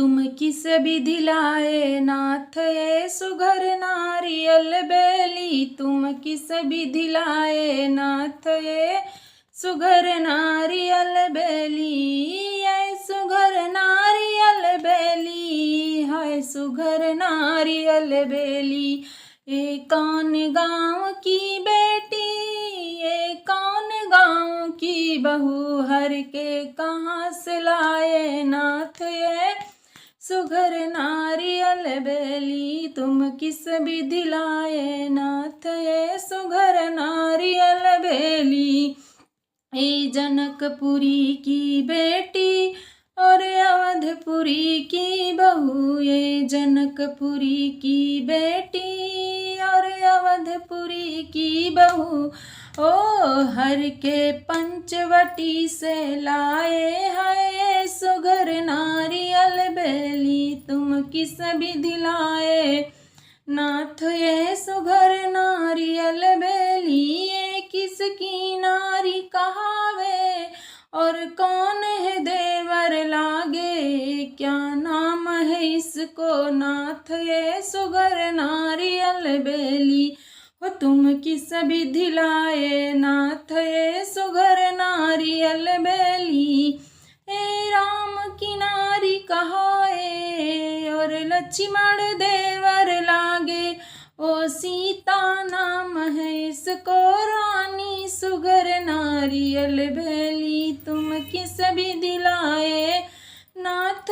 तुम किस विधि लाए नाथ ये सुघर नारियल बेली। तुम किस विधि लाए नाथ ये सुघर नारियल बेली। ये सुघर नारियल बेली है सुघर नारियल बेली। ये कौन गाँव की बेटी ये कौन गाँव की बहू हर के कहाँ से लाए नाथ ये सुघर नारियल बेली। तुम किस विधि लाए नाथ ये सुघर नारियल बेली। ये जनकपुरी की बेटी और अवधपुरी की बहू। ये जनकपुरी की बेटी और अवधपुरी की बहू। ओ हर के पंचवटी से लाए है सुघर नारियल बेली। तुम किस विधि लाए नाथ ये सुघर नारियल बेली। ये किसकी नारी कहावे और कौन है देवर लागे। क्या नाम है इसको नाथ ये सुघर नारियल बेली। हो तुम किस विधि लाए नाथ ये सुघर नारियल बेली। हे राम की नारी कहाए और लक्ष्मण देवर लागे। ओ सीता नाम है इसको रानी सुघर नारियल बेली। तुम किस विधि लाए नाथ